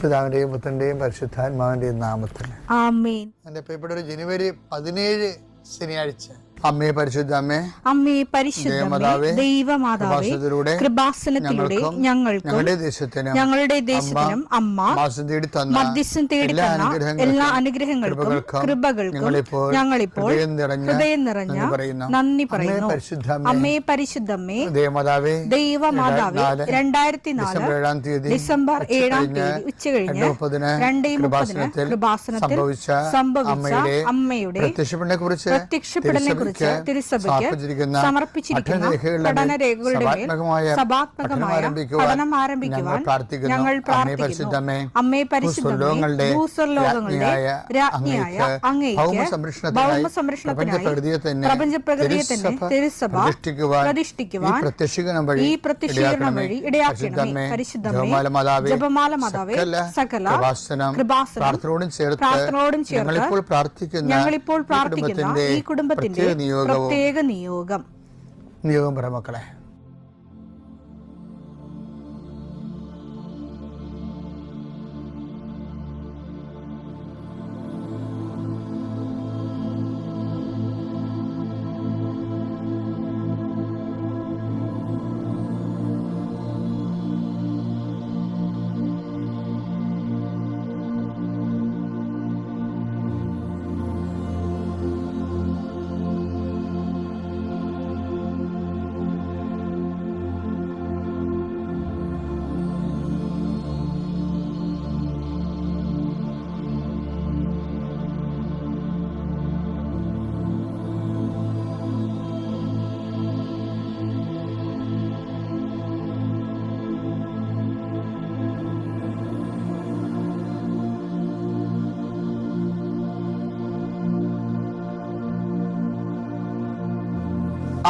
പിതാവിന്റെയും പുത്രന്റെയും പരിശുദ്ധാത്മാവിന്റെയും നാമത്തിൽ ആമേൻ. എൻ്റെ പ്രിയപ്പെട്ട ഒരു ജനുവരി 17 ശനിയാഴ്ച അമ്മേ പരിശുദ്ധ അമ്മേ, അമ്മേ പരിശുദ്ധമേ, ദൈവമാതാവേ, കൃപാസനത്തിലൂടെ ഞങ്ങൾക്കും ഞങ്ങളുടെ ദേശത്തിനും അമ്മ മധ്യസ്ഥം തേടി തന്ന എല്ലാ അനുഗ്രഹങ്ങൾക്കും കൃപകൾക്കും ഞങ്ങളിപ്പോൾ ഹൃദയം നിറഞ്ഞ നന്ദി പറയുന്നു. അമ്മേ പരിശുദ്ധമ്മേ, ദൈവമാതാവേ, 2004 ഡിസംബർ 7 ഉച്ചകഴിഞ്ഞ് 2:30 കൃപാസനത്തിൽ സംഭവിച്ച അമ്മയുടെ പ്രത്യക്ഷപ്പെടലിനെ കുറിച്ച് തിരുസഭയ്ക്ക് സമർപ്പിച്ചിരിക്കുന്ന പഠനരേഖകളുടെ മേൽ സഭാത്മകമായ പഠനം ആരംഭിക്കുവാൻ ഞങ്ങൾ പ്രാർത്ഥിക്കുന്നു. അമ്മേ പരിശുദ്ധമേ, ഭൂസ്വർലോകങ്ങളുടെ രാജ്ഞിയായ അങ്ങേയ്ക്ക് ഭൗമസംരക്ഷണത്തിനായി പ്രപഞ്ചപ്രകൃതിയെ തന്നെ തിരുസഭ പ്രതിഷ്ഠിക്കുവാൻ ഈ പ്രത്യക്ഷീകരണം വഴി ഇടയാക്കണമേ. പരിശുദ്ധമേ, ജപമാല മാതാവേ, സകല കൃപാസനം പ്രാർത്ഥനയോടും ചേർത്ത് ഞങ്ങളിപ്പോൾ പ്രാർത്ഥിക്കുന്ന ഈ കുടുംബത്തിന്റെ പ്രത്യേക നിയോഗം മക്കളെ.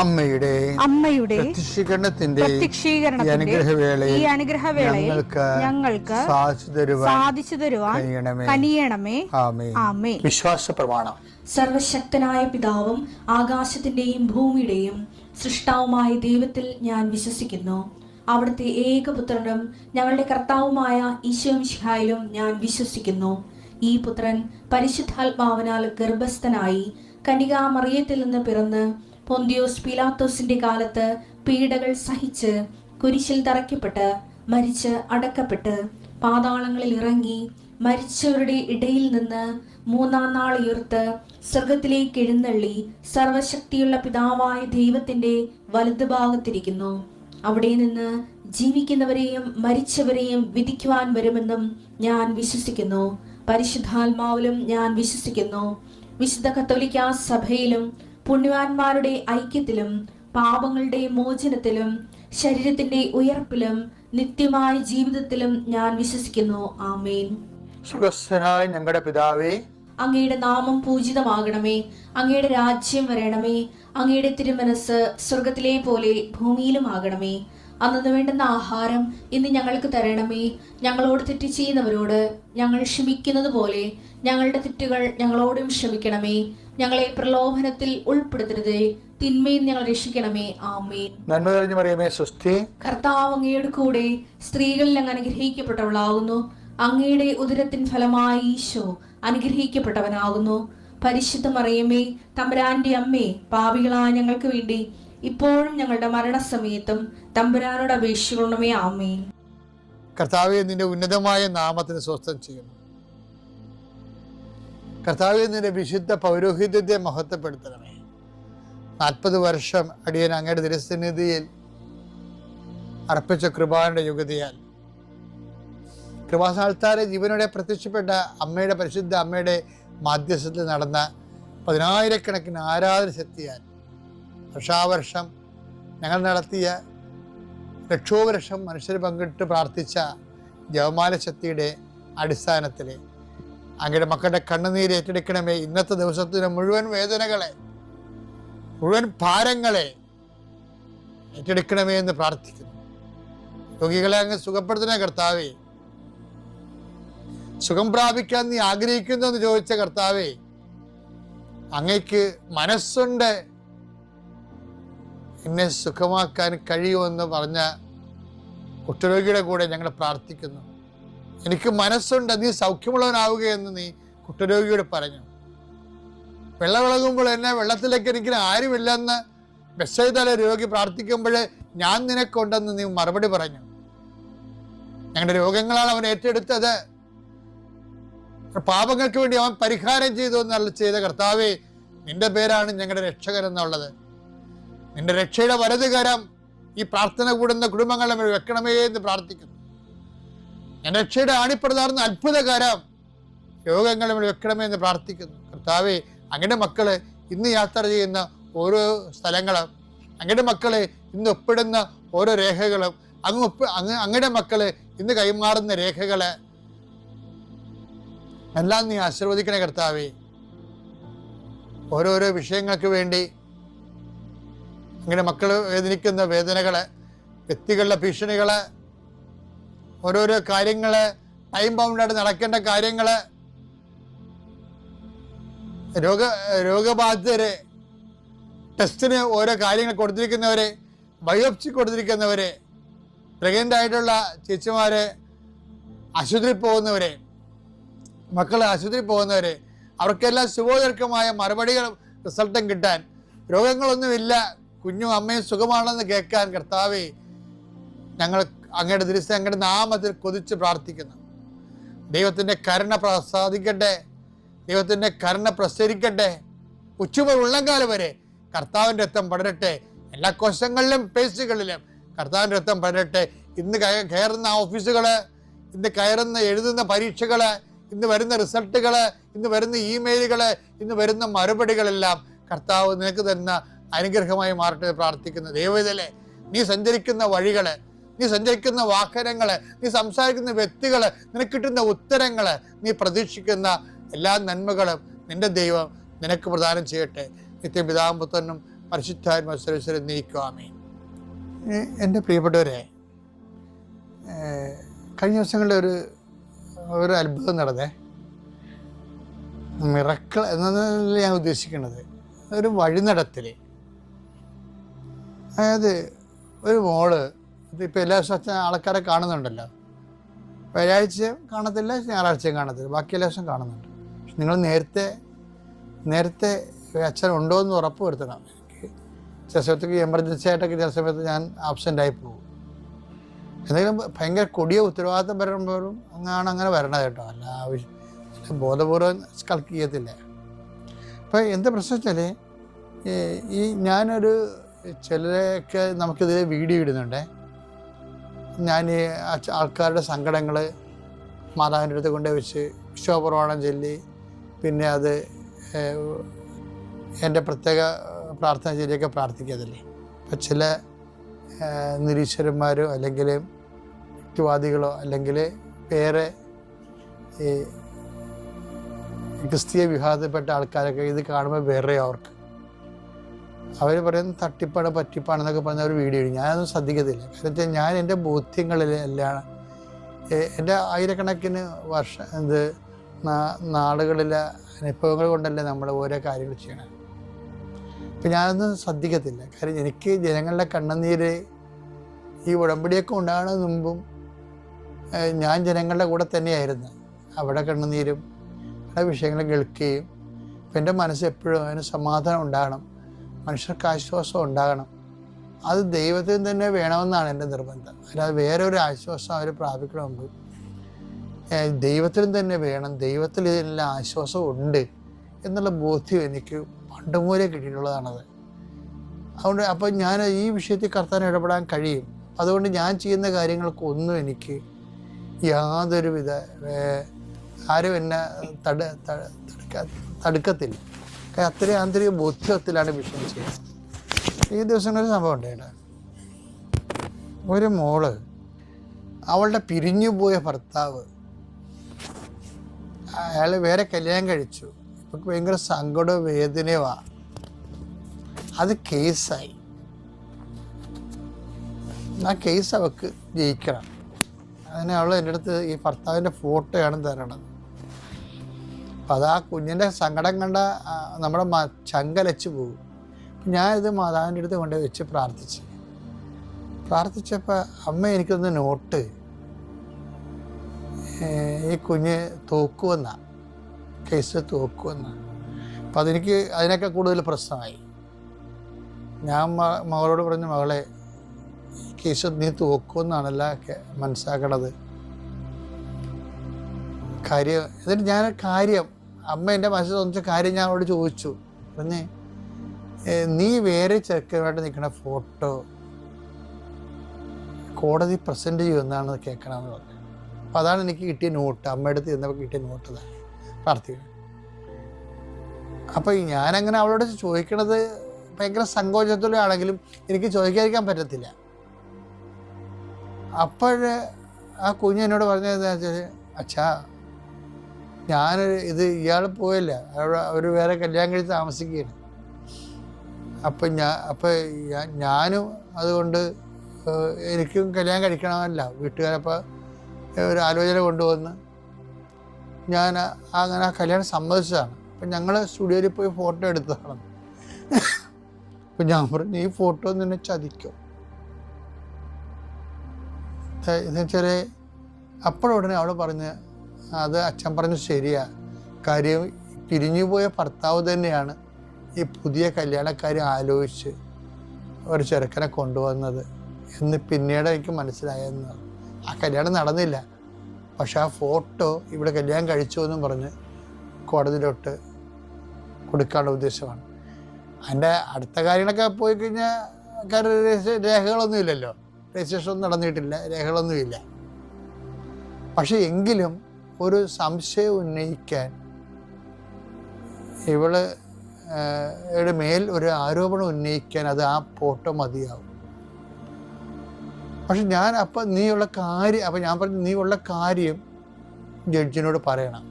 അമ്മയുടെ പ്രത്യക്ഷീകരണത്തിന്റെ ഈ അനുഗ്രഹവേളയിൽ ഞങ്ങൾക്ക് സാധിച്ചു തരുവാൻ കനിയണമേ. ആമേൻ. വിശ്വാസ പ്രമാണം. സർവശക്തനായ പിതാവും ആകാശത്തിന്റെയും ഭൂമിയുടെയും സൃഷ്ടാവുമായ ദൈവത്തിൽ ഞാൻ വിശ്വസിക്കുന്നു. അവിടുത്തെ ഏകപുത്രനും ഞങ്ങളുടെ കർത്താവുമായ ഈശോ മിശിഹായിലും ഞാൻ വിശ്വസിക്കുന്നു. ഈ പുത്രൻ പരിശുദ്ധാത്മാവിനാൽ ഗർഭസ്ഥനായി കന്യകാമറിയത്തിൽ നിന്ന് പിറന്ന് പൊന്തിയോസ് പീലാത്തോസിന്റെ കാലത്ത് പീഡകൾ സഹിച്ച് കുരിശിൽ തറയ്ക്കപ്പെട്ട് മരിച്ച് അടക്കപ്പെട്ട് പാതാളങ്ങളിൽ ഇറങ്ങി മരിച്ചവരുടെ ഇടയിൽ നിന്ന് 3-ാം നാൾ ഉയർത്ത് സ്വർഗത്തിലേക്ക് എഴുന്നള്ളി സർവശക്തിയുള്ള പിതാവായ ദൈവത്തിന്റെ വലതുഭാഗത്തിരിക്കുന്നു. അവിടെ നിന്ന് ജീവിക്കുന്നവരെയും മരിച്ചവരെയും വിധിക്കുവാൻ വരുമെന്നും ഞാൻ വിശ്വസിക്കുന്നു. പരിശുദ്ധാത്മാവിലും ഞാൻ വിശ്വസിക്കുന്നു. വിശുദ്ധ കത്തോലിക്കാ സഭയിലും പുണ്യവാന്മാരുടെ ഐക്യത്തിലും പാപങ്ങളുടെ മോചനത്തിലും ശരീരത്തിന്റെ ഉയർപ്പിലും നിത്യമായ ജീവിതത്തിലും ഞാൻ വിശ്വസിക്കുന്നു. ആമേൻ. സുഖസ്ഥനായ ഞങ്ങളുടെ പിതാവേ, അങ്ങയുടെ നാമം പൂജിതമാകണമേ. അങ്ങയുടെ രാജ്യം വരണമേ. അങ്ങയുടെ തിരുമനസ് സ്വർഗത്തിലെ പോലെ ഭൂമിയിലും ആകണമേ. അന്നു വേണ്ടുന്ന ആഹാരം ഇന്ന് ഞങ്ങൾക്ക് തരണമേ. ഞങ്ങളോട് തെറ്റ് ചെയ്യുന്നവരോട് ഞങ്ങൾ ക്ഷമിക്കുന്നത് പോലെ ഞങ്ങളുടെ തെറ്റുകൾ ഞങ്ങളോടും ക്ഷമിക്കണമേ. ഞങ്ങളെ പ്രലോഭനത്തിൽ ഉൾപ്പെടുത്തരുതേ, തിന്മയിൽ ഞങ്ങൾ രക്ഷിക്കണമേ. ആമേൻ. നന്മ നിറഞ്ഞ മറിയമേ, സ്വസ്തി. കർത്താവ് അങ്ങയുടെ കൂടെ സ്ത്രീകളിൽ അങ്ങ് അനുഗ്രഹിക്കപ്പെട്ടവളാകുന്നു. അങ്ങയുടെ ഉദരത്തിൻ ഫലമായി ഈശോ അനുഗ്രഹിക്കപ്പെട്ടവനാകുന്നു. പരിശുദ്ധ മറിയമേ, തമ്പുരാന്റെ അമ്മേ, പാപികളായ ഞങ്ങൾക്ക് വേണ്ടി ഇപ്പോഴും ഞങ്ങളുടെ മരണസമയത്തും തമ്പുരാനോട് അപേക്ഷിക്കണമേ. ആമേൻ. കർത്താവേ, നിന്റെ ഉന്നതമായ നാമത്തിന് സ്വസ്ഥം ചെയ്യുന്നു. കർത്താവേ, നിന്റെ വിശുദ്ധ പൗരോഹിത്യത്തെ മഹത്വപ്പെടുത്തണമേ. 40 വർഷം അടിയൻ അങ്ങയുടെ തിരുസന്നിധിയിൽ അർപ്പിച്ച കൃപാന്റെ യുഗതിയാൽ കൃപാസ്ഥാനത്താരെ ജീവനോടെ പ്രത്യക്ഷപ്പെട്ട അമ്മയുടെ പരിശുദ്ധ അമ്മയുടെ മാധ്യസ്ഥത്തിൽ നടന്ന 10,000-കണക്കിന് ആരാധന ശക്തിയാൽ വർഷാവർഷം ഞങ്ങൾ നടത്തിയ ലക്ഷോപലക്ഷം മനുഷ്യർ പങ്കിട്ട് പ്രാർത്ഥിച്ച ജപമാല ശക്തിയുടെ അടിസ്ഥാനത്തിൽ അങ്ങയുടെ മക്കളുടെ കണ്ണുനീര് ഏറ്റെടുക്കണമേ. ഇന്നത്തെ ദിവസത്തിന് മുഴുവൻ വേദനകളെ, മുഴുവൻ ഭാരങ്ങളെ ഏറ്റെടുക്കണമേ എന്ന് പ്രാർത്ഥിക്കുന്നു. രോഗികളെ അങ്ങ് സുഖപ്പെടുത്തുന്ന കർത്താവേ, സുഖം പ്രാപിക്കാൻ നീ ആഗ്രഹിക്കുന്നു എന്ന് ചോദിച്ച കർത്താവേ, അങ്ങയ്ക്ക് മനസ്സുണ്ട് എന്നെ സുഖമാക്കാൻ കഴിയുമെന്ന് പറഞ്ഞ കുഷ്ഠരോഗിയുടെ കൂടെ ഞങ്ങൾ പ്രാർത്ഥിക്കുന്നു. എനിക്ക് മനസ്സുണ്ട്, നീ സൗഖ്യമുള്ളവനാവുകയെന്ന് നീ കുഷ്ഠരോഗിയോട് പറഞ്ഞു. വെള്ളമിളകുമ്പോൾ എന്നെ വെള്ളത്തിലേക്ക് എനിക്ക് ആരുമില്ലെന്ന് ബെത്സയിദയിലെ രോഗി പ്രാർത്ഥിക്കുമ്പോൾ ഞാൻ നിനക്കുണ്ടെന്ന് നീ മറുപടി പറഞ്ഞു. ഞങ്ങളുടെ രോഗങ്ങളാണ് അവൻ ഏറ്റെടുത്തത്, പാപങ്ങൾക്ക് വേണ്ടി അവൻ പരിഹാരം ചെയ്തു എന്നല്ല ചെയ്ത കർത്താവേ, നിന്റെ പേരാണ് ഞങ്ങളുടെ രക്ഷകൻ എന്നുള്ളത്. നിന്റെ രക്ഷയുടെ വലതുകരം ഈ പ്രാർത്ഥന കൂടുന്ന കുടുംബങ്ങളെ വെക്കണമേ എന്ന് പ്രാർത്ഥിക്കുന്നു. ഞാൻ രക്ഷയുടെ ആണിപ്രതാർന്ന അത്ഭുതകരം രോഗങ്ങളെ വെക്കണമേ എന്ന് പ്രാർത്ഥിക്കുന്നു. കർത്താവേ, അങ്ങയുടെ മക്കള് ഇന്ന് യാത്ര ചെയ്യുന്ന ഓരോ സ്ഥലങ്ങളും, അങ്ങയുടെ മക്കളെ ഇന്ന് ഒപ്പിടുന്ന ഓരോ രേഖകളും, അങ്ങയുടെ മക്കള് ഇന്ന് കൈമാറുന്ന രേഖകള് എല്ലാം നീ ആശീർവദിക്കണേ കർത്താവേ. ഓരോരോ വിഷയങ്ങൾക്ക് വേണ്ടി അങ്ങയുടെ മക്കൾ വേദനിക്കുന്ന വേദനകള്, വ്യക്തികളുടെ ഭീഷണികള്, ഓരോരോ കാര്യങ്ങള്, ടൈം ബൗണ്ടായിട്ട് നടക്കേണ്ട കാര്യങ്ങള്, രോഗബാധിതരെ, ടെസ്റ്റിന് ഓരോ കാര്യങ്ങൾ കൊടുത്തിരിക്കുന്നവരെ, ബയോപ്സി കൊടുത്തിരിക്കുന്നവരെ, പ്രഗ്നൻ്റ് ആയിട്ടുള്ള ചേച്ചിമാരെ, ആശുപത്രിയിൽ പോകുന്നവരെ, മക്കൾ ആശുപത്രിയിൽ പോകുന്നവരെ, അവർക്കെല്ലാം ശുഭോദർക്കമായ മറുപടികളും റിസൾട്ടും കിട്ടാൻ, രോഗങ്ങളൊന്നുമില്ല, കുഞ്ഞും അമ്മയും സുഖമാണെന്ന് കേൾക്കാൻ കർത്താവേ, ഞങ്ങൾ അങ്ങയുടെ ദിവസം അങ്ങയുടെ നാമത്തിൽ കൊതിച്ച് പ്രാർത്ഥിക്കുന്നു. ദൈവത്തിൻ്റെ കരുണ പ്രസാദിക്കട്ടെ, ദൈവത്തിൻ്റെ കരുണ പ്രസരിക്കട്ടെ. ഉച്ചമുതൽ ഉള്ളംകാലം വരെ കർത്താവിൻ്റെ രക്തം പടരട്ടെ. എല്ലാ കോശങ്ങളിലും പേശികളിലും കർത്താവിൻ്റെ രക്തം പടരട്ടെ. ഇന്ന് കയറുന്ന ഓഫീസുകള്, ഇന്ന് കയറുന്ന എഴുതുന്ന പരീക്ഷകള്, ഇന്ന് വരുന്ന റിസൾട്ടുകള്, ഇന്ന് വരുന്ന ഇമെയിലുകള്, ഇന്ന് വരുന്ന മറുപടികളെല്ലാം കർത്താവ് നിനക്ക് തരുന്ന അനുഗ്രഹമായി മാറട്ടെ പ്രാർത്ഥിക്കുന്നു. ദൈവത്തിലെ നീ സഞ്ചരിക്കുന്ന വഴികള്, നീ സഞ്ചരിക്കുന്ന വാഹനങ്ങള്, നീ സംസാരിക്കുന്ന വ്യക്തികള്, നിനക്ക് കിട്ടുന്ന ഉത്തരങ്ങള്, നീ പ്രതീക്ഷിക്കുന്ന എല്ലാ നന്മകളും നിന്റെ ദൈവം നിനക്ക് പ്രദാനം ചെയ്യട്ടെ. നിത്യപിതാവും പുത്രനും പരിശുദ്ധാത്മാവും സർവ്വീശ്വരൻ നീക്കും. ആമേൻ. എൻ്റെ പ്രിയപ്പെട്ടവരെ, കഴിഞ്ഞ ദിവസങ്ങളിൽ ഒരു അത്ഭുതം നടന്നേ. മിറക്കിൾ എന്നതിൽ ഞാൻ ഉദ്ദേശിക്കുന്നത് ഒരു വഴിനടത്തിൽ. അതായത് ഒരു മോള്, ഇതിപ്പോൾ എല്ലാ ദിവസവും ആൾക്കാരെ കാണുന്നുണ്ടല്ലോ, വ്യാഴാഴ്ചയും കാണത്തില്ല, ഞായറാഴ്ചയും കാണത്തില്ല, ബാക്കി എല്ലാ ദിവസവും കാണുന്നുണ്ട്. പക്ഷെ നിങ്ങൾ നേരത്തെ അച്ഛൻ ഉണ്ടോ എന്ന് ഉറപ്പ് വരുത്തണം. എനിക്ക് ചില സമയത്തേക്ക് എമർജൻസി ആയിട്ടൊക്കെ ചില സമയത്ത് ഞാൻ ആബ്സെൻ്റ് പോകും. എന്തെങ്കിലും ഭയങ്കര കൊടിയ ഉത്തരവാദിത്തം വരുമ്പോഴും അങ്ങനെ വരണത് കേട്ടോ, അല്ല ആവശ്യം ബോധപൂർവം കൽക്ക് ചെയ്യത്തില്ല. അപ്പോൾ എന്താ പ്രശ്നം വെച്ചാൽ, ഈ ഞാനൊരു ചിലരൊക്കെ നമുക്കിതിൽ വീഡിയോ ഇടുന്നുണ്ട്. ഞാൻ ആൾക്കാരുടെ സങ്കടങ്ങൾ മാതാവിൻ്റെ അടുത്ത് കൊണ്ടു വെച്ച് വിശ്വപ്രമാണം ചൊല്ലി, പിന്നെ അത് എൻ്റെ പ്രത്യേക പ്രാർത്ഥന ചൊല്ലിയൊക്കെ പ്രാർത്ഥിക്കാതല്ലേ. അപ്പം ചില നിരീശ്വരന്മാരോ അല്ലെങ്കിൽ യുക്തിവാദികളോ അല്ലെങ്കിൽ വേറെ ഈ ക്രിസ്തീയ വിഭാഗത്തിൽപ്പെട്ട ആൾക്കാരൊക്കെ ഇത് കാണുമ്പോൾ വേറെ അവർക്ക് അവർ പറയുന്നത് തട്ടിപ്പാണ് പറ്റിപ്പാണെന്നൊക്കെ പറഞ്ഞ ഒരു വീഡിയോ ഇടും. ഞാനതൊന്നും ശ്രദ്ധിക്കത്തില്ല. കാരണം വെച്ചാൽ ഞാൻ എൻ്റെ ബോധ്യങ്ങളിൽ എല്ലാം എൻ്റെ ആയിരക്കണക്കിന് നാടുകളിലെ അനുഭവങ്ങൾ കൊണ്ടല്ലേ നമ്മൾ ഓരോ കാര്യങ്ങൾ ചെയ്യണം. അപ്പം ഞാനൊന്നും ശ്രദ്ധിക്കത്തില്ല. കാര്യം എനിക്ക് ജനങ്ങളുടെ കണ്ണുനീര് ഈ ഉടമ്പടിയൊക്കെ ഉണ്ടാകുന്നതിന് മുമ്പും ഞാൻ ജനങ്ങളുടെ കൂടെ തന്നെയായിരുന്നു. അവിടെ കണ്ണുനീരും അവിടെ വിഷയങ്ങൾ കേൾക്കുകയും അപ്പം എൻ്റെ മനസ്സ് എപ്പോഴും അതിന് സമാധാനം ഉണ്ടാകണം, മനുഷ്യർക്ക് ആശ്വാസം ഉണ്ടാകണം. അത് ദൈവത്തിൽ തന്നെ വേണമെന്നാണ് എൻ്റെ നിർബന്ധം. അല്ലാതെ വേറെ ഒരു ആശ്വാസം അവർ പ്രാപിക്കണമെങ്കിൽ ദൈവത്തിലും തന്നെ വേണം. ദൈവത്തിൽ ഇതിനെല്ലാം ആശ്വാസം ഉണ്ട് എന്നുള്ള ബോധ്യം എനിക്ക് പണ്ട് മൂലം കിട്ടിയിട്ടുള്ളതാണത്. അതുകൊണ്ട് അപ്പം ഞാൻ ഈ വിഷയത്തിൽ കർത്താവിന് ഇടപെടാൻ കഴിയും. അതുകൊണ്ട് ഞാൻ ചെയ്യുന്ന കാര്യങ്ങൾക്കൊന്നും എനിക്ക് യാതൊരുവിധ ആരും എന്നെ തടുക്കത്തില്ല. അത്രയും ആന്തരിക ബോധ്യത്തിലാണ് വിഷയം ചെയ്യുന്നത്. ഈ ദിവസങ്ങളിൽ സംഭവം ഉണ്ടായിട്ടാ, ഒരു മോള് അവളുടെ പിരിഞ്ഞുപോയ ഭർത്താവ് അയാൾ വേറെ കല്യാണം കഴിച്ചു. ഇപ്പം ഭയങ്കര സങ്കടവും വേദനയുമാ. അത് കേസായി. ആ കേസ് അവൾക്ക് ജയിക്കണം. അതിന് അവൾ എൻ്റെ അടുത്ത് ഈ ഭർത്താവിൻ്റെ ഫോട്ടോയാണ് തരണത്. അപ്പം അത് ആ കുഞ്ഞിൻ്റെ സങ്കടം കണ്ട നമ്മുടെ ചങ്കലച്ച് പോകും. ഞാനിത് മാതാവിൻ്റെ അടുത്ത് കൊണ്ട് വെച്ച് പ്രാർത്ഥിച്ചപ്പോൾ അമ്മ എനിക്കൊന്ന് നോട്ട് ഈ കുഞ്ഞ് തോക്കുമെന്ന കേസ് തോക്കുമെന്ന. അപ്പം അതെനിക്ക് അതിനൊക്കെ കൂടുതൽ പ്രശ്നമായി. ഞാൻ മകളോട് പറഞ്ഞു, മകളെ കേസ് നീ തോക്കുമെന്നാണല്ല മനസ്സിലാക്കണത് കാര്യം. എന്നിട്ട് ഞാൻ കാര്യം അമ്മ എൻ്റെ മനസ്സിൽ തോന്നിച്ച കാര്യം ഞാൻ അവളോട് ചോദിച്ചു. പറഞ്ഞേ, നീ വേറെ ചെറുക്കനായിട്ട് നിൽക്കുന്ന ഫോട്ടോ കോടതി പ്രസൻറ്റ് ചെയ്യുമെന്നാണ് കേൾക്കണമെന്ന് പറഞ്ഞു. അപ്പം അതാണ് എനിക്ക് കിട്ടിയ നോട്ട്, അമ്മയുടെ അടുത്ത് ചെന്നപ്പോൾ കിട്ടിയ നോട്ട് അതാണ് പ്രാർത്ഥിക്കുന്നത്. അപ്പം ഞാനങ്ങനെ അവളോട് ചോദിക്കണത് ഭയങ്കര സങ്കോചത്തിലാണെങ്കിലും എനിക്ക് ചോദിക്കാതിരിക്കാൻ പറ്റത്തില്ല. അപ്പോൾ ആ കുഞ്ഞ് എന്നോട് പറഞ്ഞതെന്ന് വെച്ചാൽ, അച്ഛാ ഇത് ഇയാൾ പോയല്ല, അവർ വേറെ കല്യാണം കഴിച്ച് താമസിക്കുകയാണ്. ഞാനും അതുകൊണ്ട് എനിക്കും കല്യാണം കഴിക്കണമല്ല. വീട്ടുകാരപ്പോൾ ഒരു ആലോചന കൊണ്ടുവന്ന് ഞാൻ അങ്ങനെ ആ കല്യാണം സമ്മതിച്ചതാണ്. അപ്പം ഞങ്ങൾ സ്റ്റുഡിയോയിൽ പോയി ഫോട്ടോ എടുത്തതാണ്. അപ്പം ഞാൻ പറഞ്ഞു, ഈ ഫോട്ടോ നിന്നെ ചതിക്കും എന്ന് വെച്ചാൽ. അപ്പോഴുടനെ അവൾ പറഞ്ഞ്, അത് അച്ഛൻ പറഞ്ഞു ശരിയാ, കാര്യം പിരിഞ്ഞു പോയ ഭർത്താവ് തന്നെയാണ് ഈ പുതിയ കല്യാണക്കാര്യം ആലോചിച്ച് ഒരു ചെറുക്കനെ കൊണ്ടുവന്നത് എന്ന് പിന്നീട് എനിക്ക് മനസ്സിലായെന്ന്. ആ കല്യാണം നടന്നില്ല, പക്ഷെ ആ ഫോട്ടോ ഇവിടെ കല്യാണം കഴിച്ചു എന്നും പറഞ്ഞ് കോടതിയിലോട്ട് കൊടുക്കാനുള്ള ഉദ്ദേശമാണ്. അതിൻ്റെ അടുത്ത കാര്യങ്ങളൊക്കെ പോയി കഴിഞ്ഞാൽ രേഖകളൊന്നും ഇല്ലല്ലോ, രജിസ്ട്രേഷൻ ഒന്നും നടന്നിട്ടില്ല, രേഖകളൊന്നുമില്ല. പക്ഷെ എങ്കിലും ഒരു സംശയം ഉന്നയിക്കാൻ ഇവളുടെ മേൽ ഒരു ആരോപണം ഉന്നയിക്കാൻ അത് ആ ഫോട്ടോ മതിയാവും. പക്ഷെ ഞാൻ ഞാൻ പറഞ്ഞു, നീ ഉള്ള കാര്യം ജഡ്ജിനോട് പറയണം,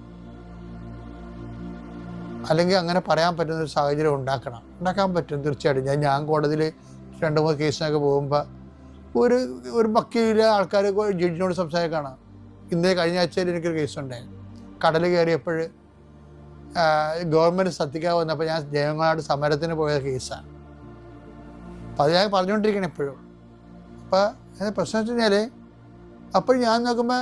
അല്ലെങ്കിൽ അങ്ങനെ പറയാൻ പറ്റുന്നൊരു സാഹചര്യം ഉണ്ടാക്കാൻ പറ്റും തീർച്ചയായിട്ടും. ഞാൻ കോടതിയിൽ 2-3 കേസിനൊക്കെ പോകുമ്പോൾ ഒരു വക്കീലിലെ ആൾക്കാർ ജഡ്ജിനോട് സംസാരിക്കണം. ഇന്നേ കഴിഞ്ഞ ആഴ്ചയിൽ എനിക്കൊരു കേസുണ്ടായി. കടൽ കയറിയപ്പോൾ ഗവൺമെൻറ് ശ്രദ്ധിക്കാൻ വന്നപ്പോൾ ഞാൻ ജനങ്ങളോട് സമരത്തിന് പോയ കേസാണ്. അപ്പം അത് ഞാൻ പറഞ്ഞുകൊണ്ടിരിക്കണം എപ്പോഴും. അപ്പോൾ പ്രശ്നം വെച്ച് കഴിഞ്ഞാൽ അപ്പോൾ ഞാൻ നോക്കുമ്പോൾ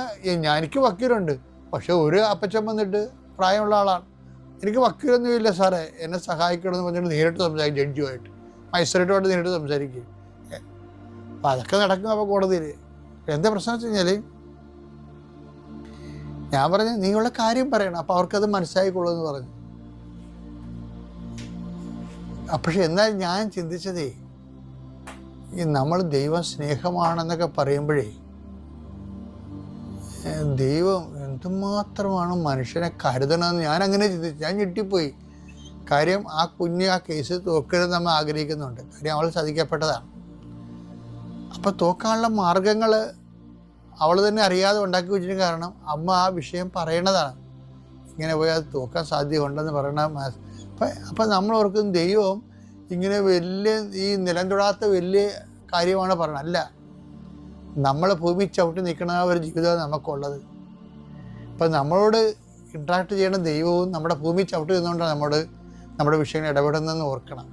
എനിക്ക് വക്കീലുണ്ട്, പക്ഷെ ഒരു അപ്പച്ചൻ വന്നിട്ട് പ്രായമുള്ള ആളാണ്, എനിക്ക് വക്കീലൊന്നുമില്ല സാറേ, എന്നെ സഹായിക്കണമെന്ന് പറഞ്ഞിട്ട് നേരിട്ട് സംസാരിക്കും, ജഡ്ജുമായിട്ട് മജിസ്ട്രേറ്റുമായിട്ട് നേരിട്ട് സംസാരിക്കും. അപ്പം അതൊക്കെ നടക്കും. അപ്പോൾ കോടതിയിൽ എന്താ പ്രശ്നം വെച്ച് കഴിഞ്ഞാൽ ഞാൻ പറഞ്ഞു, നീയുള്ള കാര്യം പറയണം, അപ്പോൾ അവർക്കത് മനസ്സിലായിക്കൊള്ളൂ എന്ന് പറഞ്ഞു. പക്ഷെ എന്നാൽ ഞാൻ ചിന്തിച്ചതേ, ഈ നമ്മൾ ദൈവം സ്നേഹമാണെന്നൊക്കെ പറയുമ്പോഴേ ദൈവം എന്തുമാത്രമാണ് മനുഷ്യനെ കരുതണമെന്ന് ഞാൻ അങ്ങനെ ചിന്തിച്ചു. ഞാൻ ഞെട്ടിപ്പോയി. കാര്യം ആ കേസ് തോക്കരുത് നമ്മൾ ആഗ്രഹിക്കുന്നുണ്ട്. കാര്യം അവൾ ചതിക്കപ്പെട്ടതാണ്. അപ്പോൾ തോക്കാനുള്ള മാർഗങ്ങൾ അവൾ തന്നെ അറിയാതെ ഉണ്ടാക്കി വെച്ചിട്ട്, കാരണം അമ്മ ആ വിഷയം പറയണതാണ്, ഇങ്ങനെ പോയി അത് തോക്കാൻ സാധ്യതയുണ്ടെന്ന് പറയണ. അപ്പം നമ്മൾ ഓർക്കും ദൈവം ഇങ്ങനെ വലിയ ഈ നിലം തൊടാത്ത വലിയ കാര്യമാണ് പറയണത്. അല്ല, നമ്മൾ ഭൂമി ചവിട്ടി നിൽക്കുന്ന ഒരു ജീവിതമാണ് നമുക്കുള്ളത്. അപ്പം നമ്മളോട് ഇൻട്രാക്ട് ചെയ്യുന്ന ദൈവവും നമ്മുടെ ഭൂമി ചവിട്ടി നിന്നുകൊണ്ടാണ് നമ്മുടെ വിഷയങ്ങൾ ഇടപെടുന്നതെന്ന് ഓർക്കണം.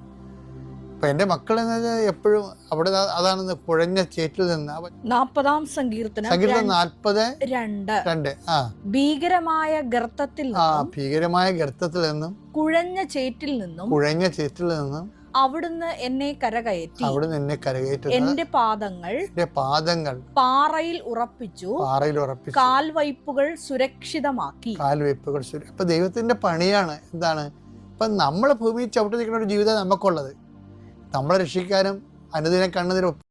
അപ്പം എൻ്റെ മക്കൾ എന്ന് വെച്ചാൽ എപ്പോഴും അവിടെ അതാണ് കുഴഞ്ഞ ചേറ്റിൽ നിന്ന് 40-ാം സങ്കീർത്തനം 40:2 ഭീകരമായ ഗർത്തത്തിൽ നിന്നും കുഴഞ്ഞ ചേറ്റിൽ നിന്നും അവിടുന്ന് എന്നെ കരകയറ്റി എന്റെ പാദങ്ങൾ പാറയിൽ ഉറപ്പിച്ചു കാൽവയ്പുകൾ സുരക്ഷിതമാക്കി. അപ്പൊ ദൈവത്തിന്റെ പണിയാണ്. എന്താണ്? ഇപ്പൊ നമ്മളെ ഭൂമിയിൽ ചവിട്ടി നിൽക്കുന്ന ഒരു ജീവിതം നമുക്കുള്ളത്. നമ്മളെ രക്ഷിക്കാനും അനുദിനം കണ്ണുനീർ